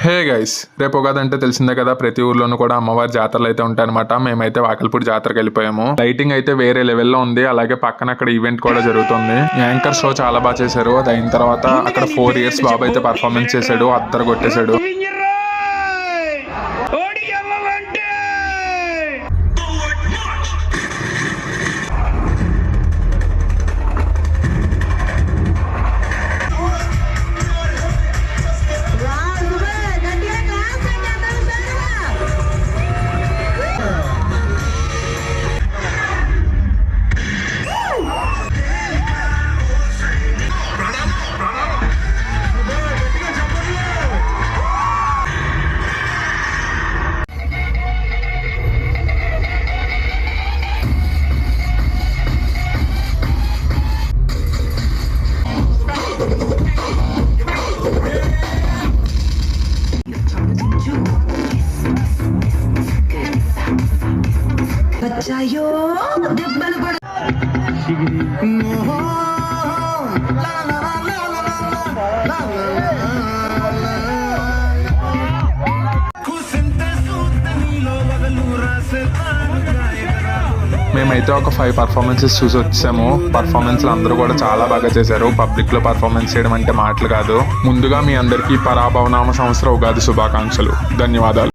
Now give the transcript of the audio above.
Hey guys, రేపు ఉగాది అంటే తెలిసిందే కదా. ప్రతి ఊర్లోనూ కూడా అమ్మవారి జాతరలు అయితే ఉంటాయన్నమాట. మేమైతే వాకల్పూడి జాతరకి వెళ్ళిపోయాము. లైటింగ్ అయితే వేరే లెవెల్లో ఉంది. అలాగే పక్కన అక్కడ ఈవెంట్ కూడా జరుగుతుంది. యాంకర్ షో చాలా బాగా చేశారు. అది అయిన తర్వాత అక్కడ 4 years బాబు అయితే పర్ఫార్మెన్స్ చేశాడు, అత్తరు కొట్టేశాడు. బచ్చాయో దెబ్బలు పడ మేమైతే ఒక 5 పర్ఫార్మెన్సెస్ చూసి వచ్చాము. పర్ఫార్మెన్స్లు అందరూ కూడా చాలా బాగా చేశారు. పబ్లిక్ లో పర్ఫార్మెన్స్ చేయడం అంటే మాటలు కాదు. ముందుగా మీ అందరికీ పరాభవనామ సంవత్సర ఉగాది శుభాకాంక్షలు. ధన్యవాదాలు.